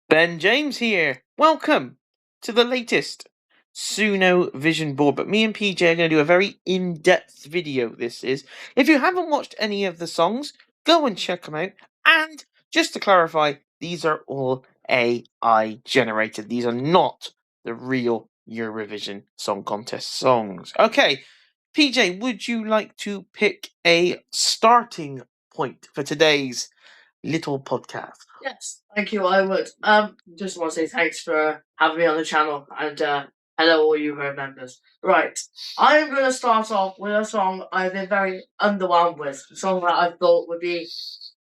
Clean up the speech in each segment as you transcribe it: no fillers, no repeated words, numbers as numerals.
Ben James here. Welcome to the latest Sunovision board. But me and PJ are going to do a very in-depth video. This is. If you haven't watched any of the songs, go and check them out. And just to clarify, these are all AI generated. These are not the real Eurovision Song Contest songs. Okay, PJ, would you like to pick a starting point for today's little podcast? Yes, thank you. I would. Just want to say thanks for having me on the channel, and hello all you members. Right, I'm going to start off with a song I've been very underwhelmed with. A song that I thought would be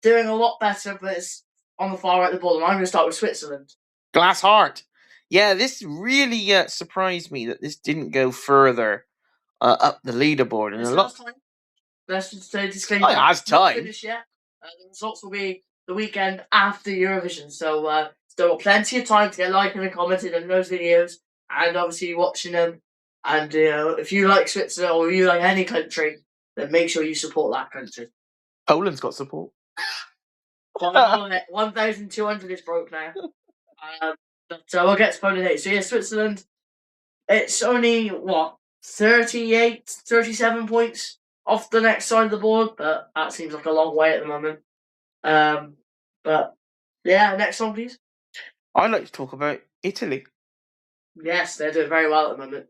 doing a lot better, but it's on the far right of the board. And I'm going to start with Switzerland. Glass Heart. Yeah, this really surprised me that this didn't go further up the leaderboard. And It's a lot. time. Let's just say disclaimer. Oh, it has time. Finished yet. The results will be the weekend after Eurovision, so still got plenty of time to get liking and commenting on those videos, and obviously watching them. And if you like Switzerland or you like any country, then make sure you support that country. Poland's got support. 1,200 is broke now. But we'll get to Poland later. So yeah, Switzerland, it's only, what, 38, 37 points off the next side of the board, but that seems like a long way at the moment. But yeah, next song, please. I'd like to talk about Italy. Yes, they're doing very well at the moment.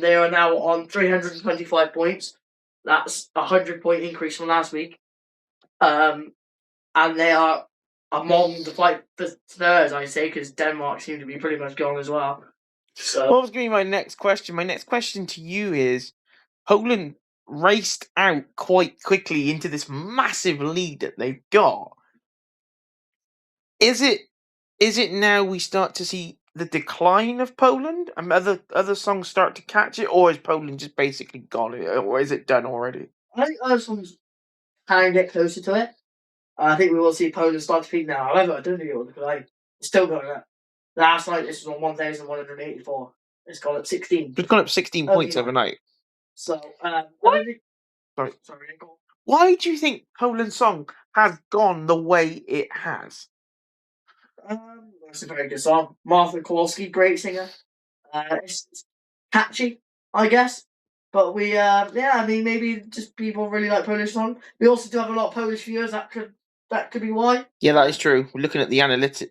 They are now on 325 points. That's a 100-point increase from last week. And they are among the fight for third, I'd say, because Denmark seem to be pretty much gone as well. So, what was going to be my next question? My next question to you is, Poland raced out quite quickly into this massive lead that they've got. Is it now we start to see the decline of Poland and other songs start to catch it, or is Poland just basically got it, or is it done already? I think other songs can get closer to it. I think we will see Poland start to peak now. However, I don't think it will, because it's still going up. Last night this was on 1,184. It's gone up 16. It's gone up 16 points overnight. So, sorry. Why do you think Poland's song has gone the way it has? It's a very good song. Martha Kowalski, great singer. It's catchy, I guess. But maybe just people really like Polish songs. We also do have a lot of Polish viewers. That could be why. Yeah, that is true. We're looking at the analytics.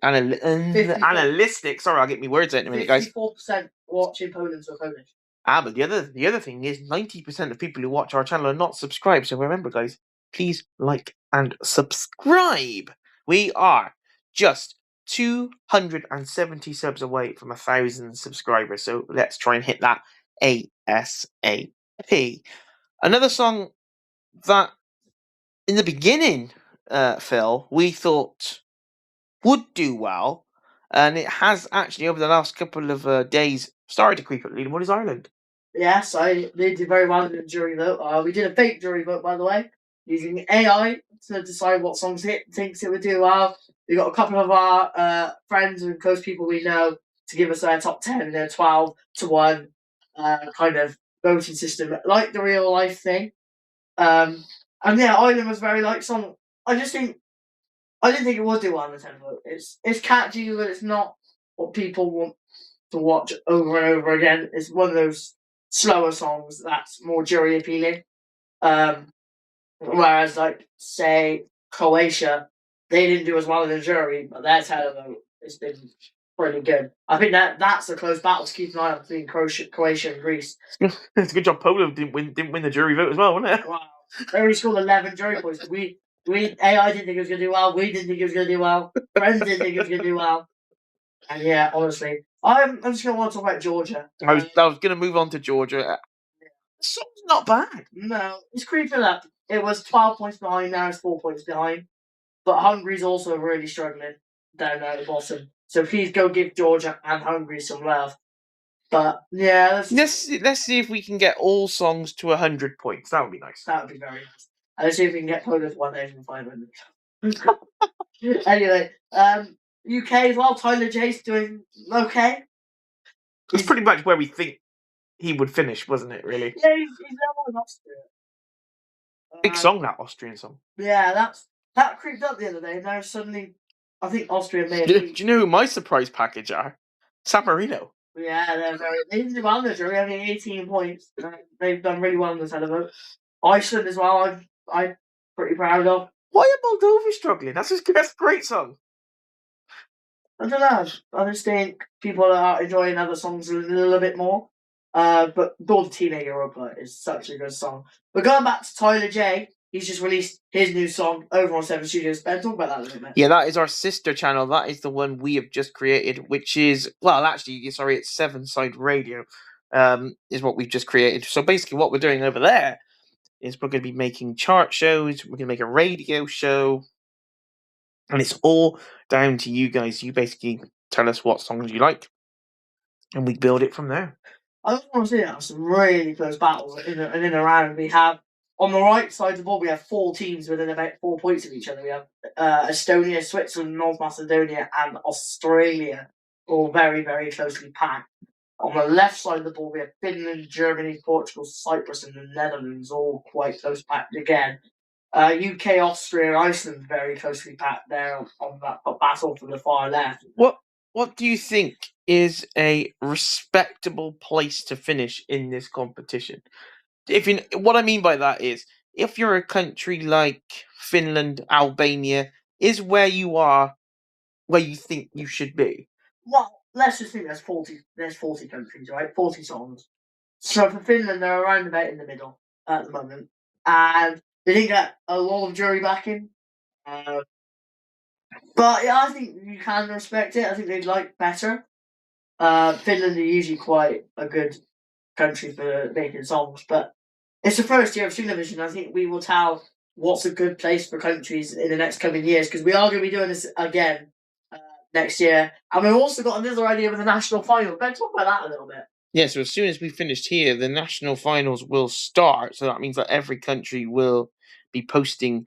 Sorry, I'll get me words out in a minute, guys. 54% watching Poland are Polish. But the other thing is 90% of people who watch our channel are not subscribed. So remember, guys, please like and subscribe. We are just 270 subs away from 1,000 subscribers. So let's try and hit that ASAP. Another song that in the beginning, Phil, we thought would do well, and it has actually over the last couple of days started to creep up the leaderboard, is Ireland. Yes, they did very well in the jury vote. We did a fake jury vote, by the way, using AI to decide what songs thinks it would do well. We got a couple of our friends and close people we know to give us their top 10, their 12 to 1 kind of voting system, like the real life thing. And yeah, Ireland was very like song. I didn't think it would do well in the 10 vote. It's catchy, but it's not what people want to watch over and over again. It's one of those slower songs that's more jury appealing. Whereas, like, say, Croatia, they didn't do as well in the jury, but their televote has been pretty good. I think that's a close battle to keep an eye on between Croatia and Greece. It's a good job Poland didn't win the jury vote as well, wasn't it? Wow. They only scored 11 jury points. AI didn't think it was going to do well. We didn't think it was going to do well. Friends didn't think it was going to do well. And yeah, honestly, I'm just going to want to talk about Georgia. I was going to move on to Georgia. The song's not bad. No, it's creeping up. It was 12 points behind, now it's 4 points behind. But Hungary's also really struggling down there at the bottom. So please go give Georgia and Hungary some love. But yeah, let's see if we can get all songs to 100 points. That would be nice. That would be very nice. And let's see if we can get Poland to 1,500. Anyway, UK as well. Tyler J's doing okay. It's pretty much where we think he would finish, wasn't it? Really? Yeah, he's level with Austria. Big song, that Austrian song. Yeah, that creeped up the other day. Now suddenly I think Austria may have Do you know who my surprise package are? San Marino. Yeah, they did well in the jury. I mean, 18 points. They've done really well in the televote. Iceland as well. I'm pretty proud of. Why are Moldova struggling? That's a great song. I don't know. I just think people are enjoying other songs a little bit more. But Daughter Tina Europa is such a good song. But going back to Tyler J, he's just released his new song over on Seven Studios. Ben, talk about that a little bit. Yeah, that is our sister channel. That is the one we have just created, which is, well, actually, sorry, it's Seven Side Radio, is what we've just created. So basically what we're doing over there is we're going to be making chart shows, we're going to make a radio show, and it's all down to you guys. You basically tell us what songs you like, and we build it from there. I just want to see some really close battles in and around. We have, on the right side of the board, we have 4 teams within about 4 points of each other. We have Estonia, Switzerland, North Macedonia, and Australia, all very, very closely packed. On the left side of the board, we have Finland, Germany, Portugal, Cyprus, and the Netherlands, all quite close packed again. UK, Austria, and Iceland very closely packed there on that battle from the far left. What do you think is a respectable place to finish in this competition? What I mean by that is, if you're a country like Finland, Albania, is where you are where you think you should be? Well, let's just think there's 40 countries, right? 40 songs. So for Finland, they're around about in the middle at the moment. And they didn't get a lot of jury backing. But yeah, I think you can respect it. I think they'd like better. Finland are usually quite a good country for making songs, but it's the first year of Sunovision. I think we will tell what's a good place for countries in the next coming years, because we are going to be doing this again next year. And we've also got another idea with the national final. Ben, talk about that a little bit. Yeah, so as soon as we finished here, the national finals will start. So that means that every country will be posting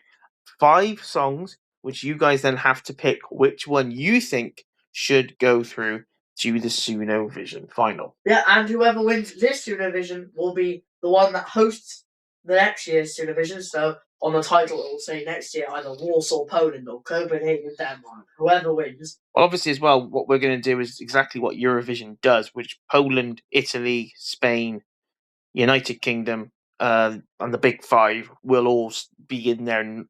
5 songs, which you guys then have to pick which one you think should go through to the Sunovision final. Yeah, and whoever wins this Sunovision will be the one that hosts the next year's Sunovision. So on the title, it will say next year either Warsaw, Poland, or Copenhagen, Denmark. Whoever wins. Well, obviously, as well, what we're going to do is exactly what Eurovision does, which Poland, Italy, Spain, United Kingdom, and the Big 5 will all be in there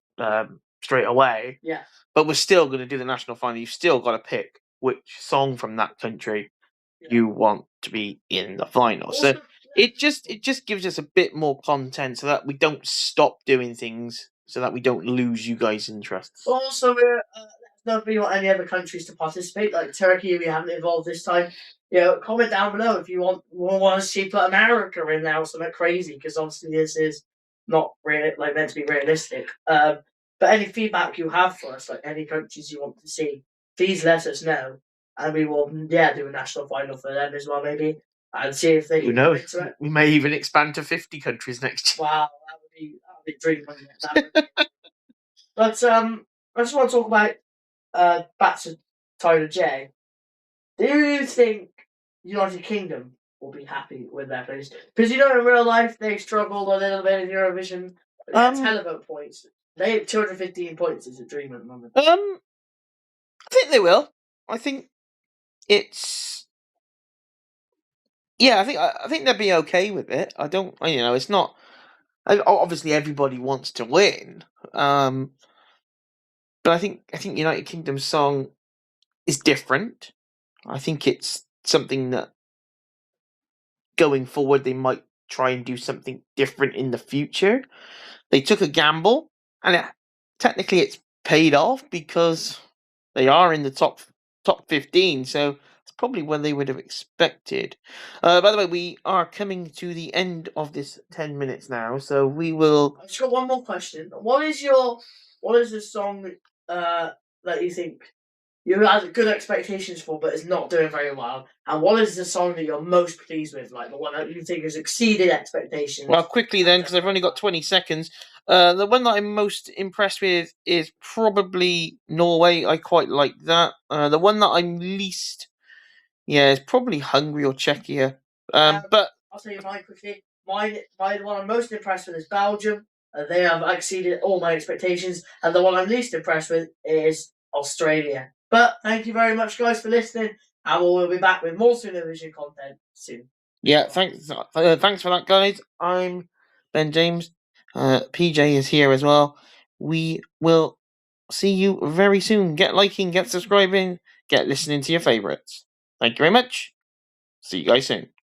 straight away. Yeah. But we're still going to do the national final. You've still got to pick which song from that country you want to be in the final. Also, so it just gives us a bit more content so that we don't stop doing things, so that we don't lose you guys' interests. Also, we're if you want any other countries to participate, like Turkey, we haven't involved this time. Comment down below if you want to see put America in there or something crazy, because obviously this is not really meant to be realistic. But any feedback you have for us, like any countries you want to see, please let us know, and we will do a national final for them as well, maybe, and see if they. Who knows? We may even expand to 50 countries next year. Wow, that would be a dream, wouldn't it? But I just want to talk about back to Tyler J. Do you think United Kingdom will be happy with their place? Because in real life they struggled a little bit in Eurovision. Televote points. They have 215 points as a dream at the moment. I think they will. I think it's. Yeah, I think they'll be okay with it. I don't. It's not. Obviously, everybody wants to win. But I think United Kingdom's song is different. I think it's something that going forward they might try and do something different in the future. They took a gamble, and technically it's paid off because they are in the top 15. So it's probably what they would have expected. By the way, we are coming to the end of this 10 minutes now, so we will. I've just got one more question. What is the song that you think you had good expectations for, but it's not doing very well? And what is the song that you're most pleased with, like the one that you think has exceeded expectations? Well, quickly then, because I've only got 20 seconds. The one that I'm most impressed with is probably Norway. I quite like that. The one that I'm least, is probably Hungary or Czechia. But I'll tell you mine quickly. The one I'm most impressed with is Belgium. They have exceeded all my expectations. And the one I'm least impressed with is Australia. But thank you very much, guys, for listening, and we'll be back with more Sunovision content soon. Yeah, thanks for that, guys. I'm Ben James. PJ is here as well. We will see you very soon. Get liking, get subscribing, get listening to your favorites. Thank you very much. See you guys soon.